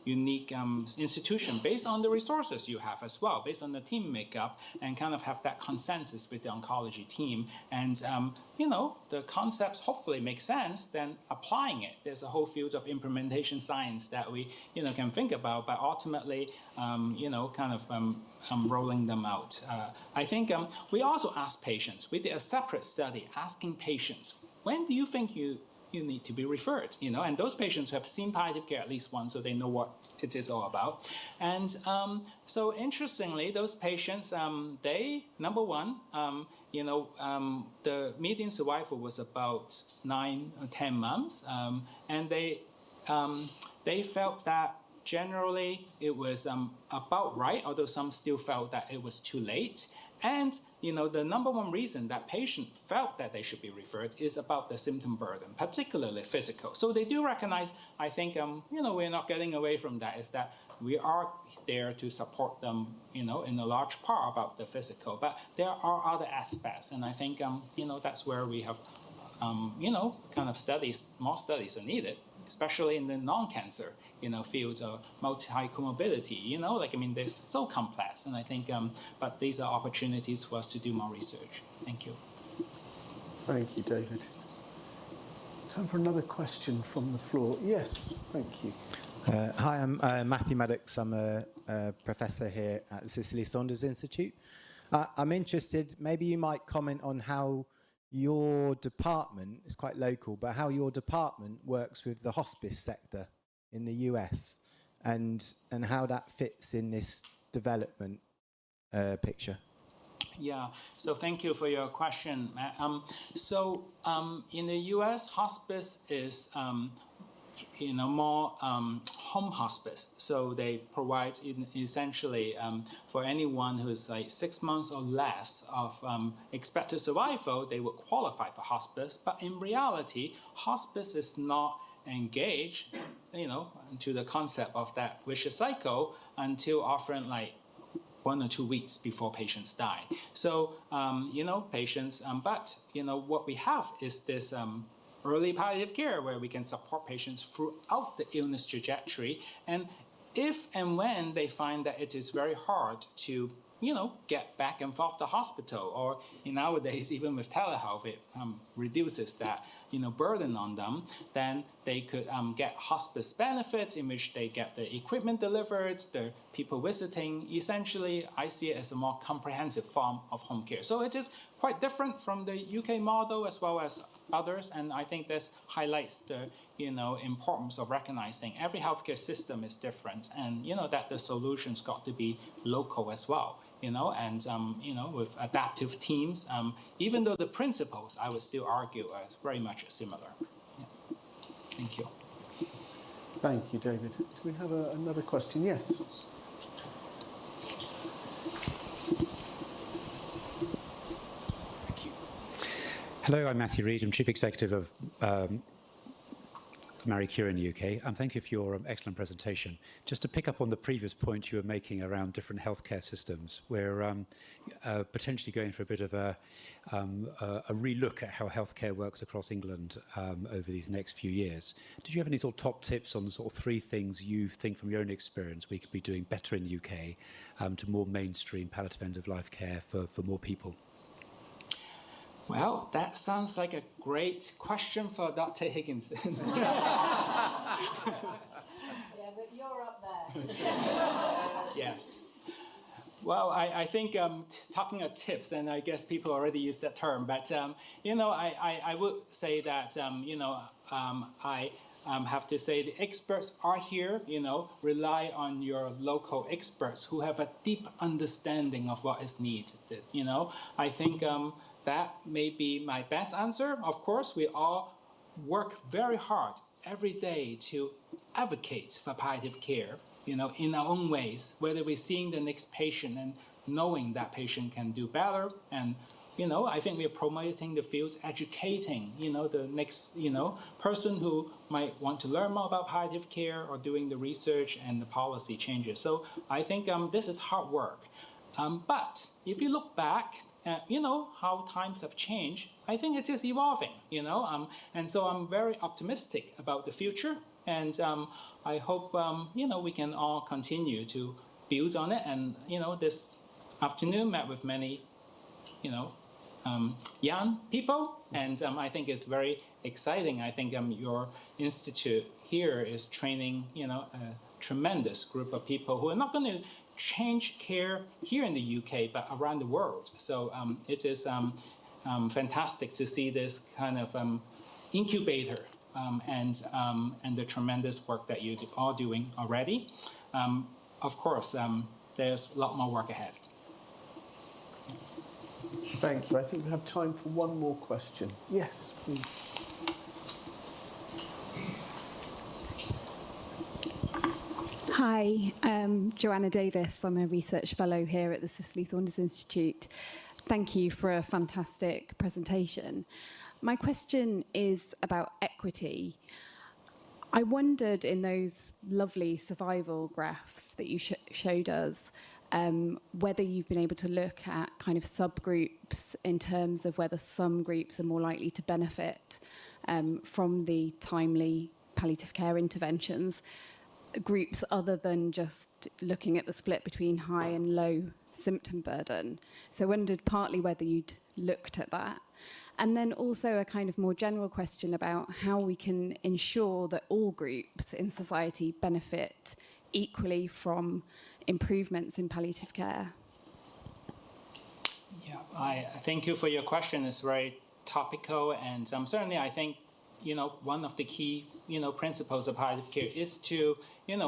S3: unique institution based on the resources you have as well, based on the team makeup, and kind of have that consensus with the oncology team. And, the concepts hopefully make sense, then applying it. There's a whole field of implementation science that we, can think about, but ultimately, rolling them out. I think we also ask patients. We did a separate study asking patients, when do you think you you need to be referred, and those patients who have seen palliative care at least once, so they know what it is all about. And so interestingly, those patients, they, number one, the median survival was about 9 or 10 months, and they felt that generally it was about right, although some still felt that it was too late. And the number one reason that patient felt that they should be referred is about the symptom burden, particularly physical. So they do recognize, I think, we're not getting away from that, is that we are there to support them, in a large part about the physical. But there are other aspects, and I think, that's where we have, kind of more studies are needed, especially in the non-cancer, fields of multi-comorbidity, they're so complex. And I think, but these are opportunities for us to do more research. Thank you.
S6: Thank you, David. Time for another question from the floor. Yes, thank you.
S7: Hi, I'm Matthew Maddox. I'm a professor here at the Cicely Saunders Institute. I'm interested, maybe you might comment on how your department, it's quite local, but how your department works with the hospice sector in the US and how that fits in this development picture.
S3: Yeah, so thank you for your question, Matt. In the US, hospice is more home hospice. So they provide essentially for anyone who's like 6 months or less of expected survival, they would qualify for hospice. But in reality, hospice is not engaged, into the concept of that vicious cycle until often like 1 or 2 weeks before patients die. So, patients, but, what we have is this early palliative care where we can support patients throughout the illness trajectory. And if and when they find that it is very hard to, get back and forth to the hospital, or nowadays, even with telehealth, it reduces that, burden on them, then they could get hospice benefits in which they get the equipment delivered, the people visiting. Essentially, I see it as a more comprehensive form of home care. So it is quite different from the UK model as well as others, and I think this highlights the importance of recognizing every healthcare system is different, and that the solutions got to be local as well. With adaptive teams, even though the principles, I would still argue, are very much similar. Yeah. Thank you.
S6: Thank you, David. Do we have another question? Yes.
S8: Thank you. Hello, I'm Matthew Reid. I'm Chief Executive of Marie Curie in the UK, and thank you for your excellent presentation. Just to pick up on the previous point you were making around different healthcare systems, we're potentially going for a bit of a relook at how healthcare works across England over these next few years. Did you have any sort of top tips on sort of 3 things you think from your own experience we could be doing better in the UK to more mainstream palliative end-of-life care for more people?
S3: Well, that sounds like a great question for Dr. Higginson.
S9: Yeah, but you're up there.
S3: Yes. Well, I think talking of tips, and I guess people already use that term, but, I would say that, I have to say the experts are here, rely on your local experts who have a deep understanding of what is needed, I think that may be my best answer. Of course, we all work very hard every day to advocate for palliative care, in our own ways, whether we're seeing the next patient and knowing that patient can do better. And, I think we're promoting the field, educating, the next, person who might want to learn more about palliative care or doing the research and the policy changes. So I think this is hard work. But if you look back, how times have changed, I think it is evolving, and so I'm very optimistic about the future, and I hope, we can all continue to build on it. And, this afternoon met with many, young people, and I think it's very exciting. I think your institute here is training, a tremendous group of people who are not going to change care here in the UK, but around the world. So it is fantastic to see this kind of incubator, and the tremendous work that you are doing already. Of course, there's a lot more work ahead.
S6: Thank you. I think we have time for one more question. Yes, please.
S10: Hi, Joanna Davis. I'm a research fellow here at the Cicely Saunders Institute. Thank you for a fantastic presentation. My question is about equity. I wondered in those lovely survival graphs that you showed us, whether you've been able to look at kind of subgroups in terms of whether some groups are more likely to benefit from the timely palliative care interventions, groups other than just looking at the split between high and low symptom burden. So I wondered partly whether you'd looked at that. And then also a kind of more general question about how we can ensure that all groups in society benefit equally from improvements in palliative care.
S3: Yeah, I thank you for your question. It's very topical, and certainly I think, one of the key, principles of palliative care is to,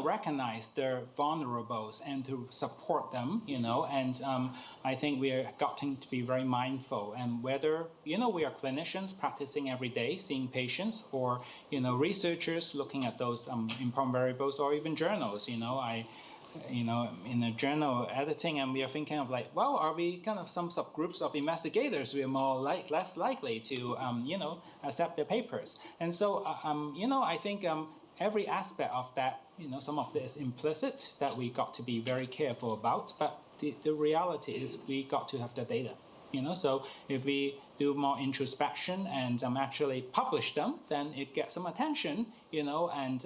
S3: recognize the vulnerables and to support them, and I think we are getting to be very mindful, and whether, we are clinicians practicing every day, seeing patients, or, researchers looking at those important variables, or even journals, in a journal editing, and we are thinking of are we kind of some subgroups of investigators? We are more less likely to, accept their papers. And so, I think every aspect of that, some of this is implicit that we got to be very careful about, but the reality is we got to have the data. So if we do more introspection and actually publish them, then it gets some attention, and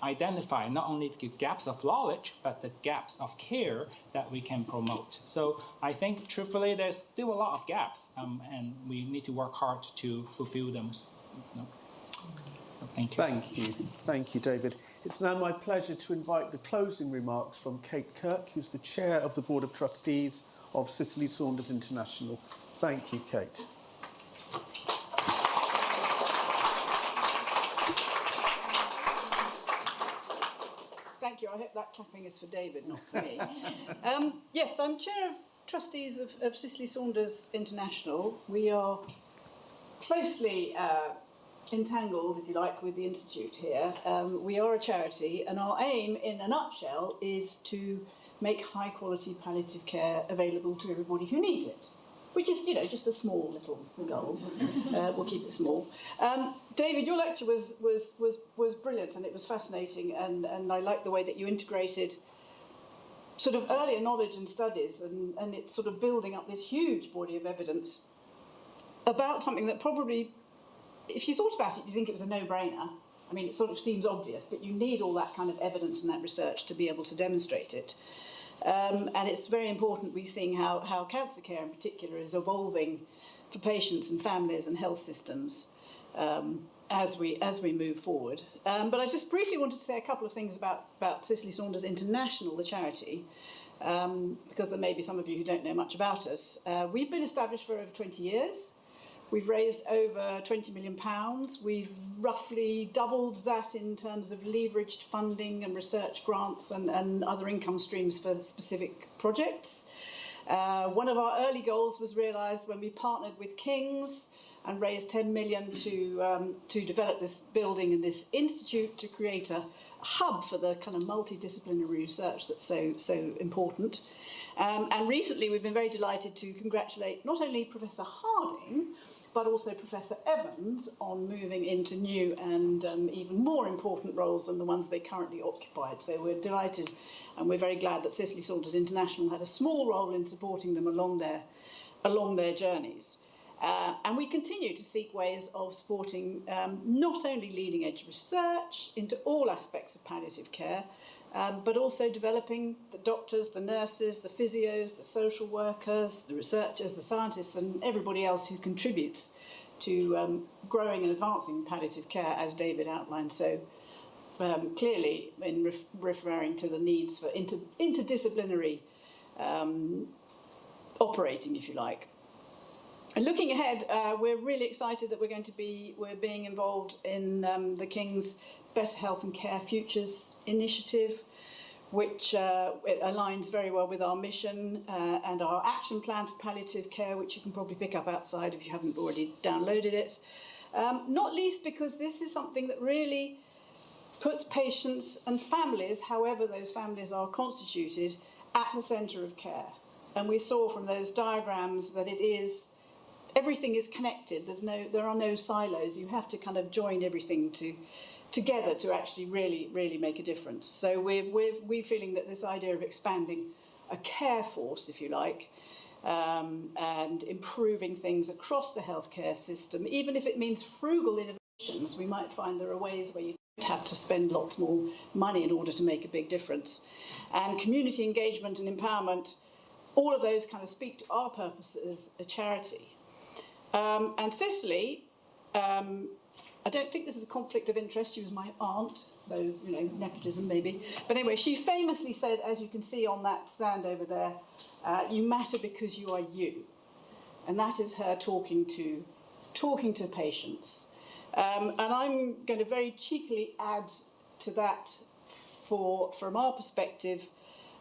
S3: identify not only the gaps of knowledge, but the gaps of care that we can promote. So I think, truthfully, there's still a lot of gaps, and we need to work hard to fulfill them. So thank you.
S6: Thank you. Thank you, David. It's now my pleasure to invite the closing remarks from Kate Kirk, who's the Chair of the Board of Trustees of Cicely Saunders International. Thank you, Kate.
S9: Thank you. I hope that clapping is for David, not for me. Yes, I'm Chair of Trustees of Cicely Saunders International. We are closely entangled, if you like, with the Institute here. We are a charity, and our aim, in a nutshell, is to make high-quality palliative care available to everybody who needs it, which is, just a small little goal. We'll keep it small. David, your lecture was brilliant, and it was fascinating, and I like the way that you integrated sort of earlier knowledge and studies, and it's sort of building up this huge body of evidence about something that probably, if you thought about it, you think it was a no-brainer. I mean, it sort of seems obvious, but you need all that kind of evidence and that research to be able to demonstrate it. And it's very important we're seeing how cancer care in particular is evolving for patients and families and health systems as we move forward. But I just briefly wanted to say a couple of things about Cicely Saunders International, the charity, because there may be some of you who don't know much about us. We've been established for over 20 years. We've raised over £20 million. We've roughly doubled that in terms of leveraged funding and research grants and other income streams for specific projects. One of our early goals was realised when we partnered with King's and raised 10 million to develop this building and this institute to create a hub for the kind of multidisciplinary research that's so important. And recently we've been very delighted to congratulate not only Professor Harding, but also Professor Evans on moving into new and even more important roles than the ones they currently occupied. So we're delighted, and we're very glad that Cicely Saunders International had a small role in supporting them along their journeys. And we continue to seek ways of supporting not only leading edge research into all aspects of palliative care, but also developing the doctors, the nurses, the physios, the social workers, the researchers, the scientists, and everybody else who contributes to growing and advancing palliative care, as David outlined so clearly in referring to the needs for interdisciplinary operating, if you like. And looking ahead, we're really excited that we're being involved in the King's Better Health and Care Futures initiative, which it aligns very well with our mission and our action plan for palliative care, which you can probably pick up outside if you haven't already downloaded it. Not least because this is something that really puts patients and families, however those families are constituted, at the centre of care. And we saw from those diagrams that everything is connected. There are no silos. You have to kind of join everything together to actually really make a difference. So we're feeling that this idea of expanding a care force, if you like, and improving things across the healthcare system, even if it means frugal innovations, we might find there are ways where you don't have to spend lots more money in order to make a big difference. And community engagement and empowerment, all of those kind of speak to our purpose as a charity. And Cicely, I don't think this is a conflict of interest. She was my aunt, so, nepotism maybe. But anyway, she famously said, as you can see on that stand over there, you matter because you are you. And that is her talking to patients. And I'm going to very cheekily add to that from our perspective,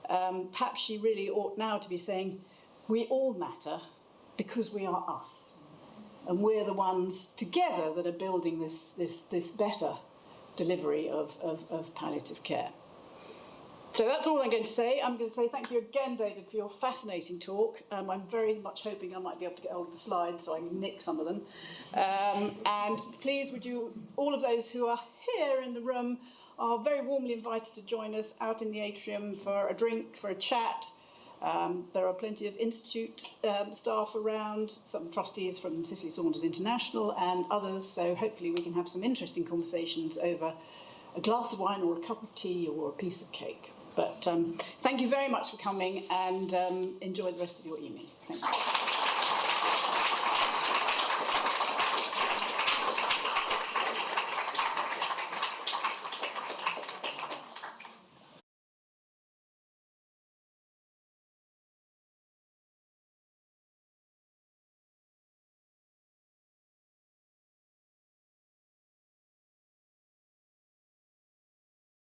S9: perhaps she really ought now to be saying, we all matter because we are us. And we're the ones together that are building this better delivery of palliative care. So that's all I'm going to say. I'm going to say thank you again, David, for your fascinating talk. I'm very much hoping I might be able to get hold of the slides so I can nick some of them. And please, would you, all of those who are here in the room are very warmly invited to join us out in the atrium for a drink, for a chat. There are plenty of Institute staff around, some trustees from Cicely Saunders International and others, so hopefully we can have some interesting conversations over a glass of wine or a cup of tea or a piece of cake. But thank you very much for coming and enjoy the rest of your evening. Thank you.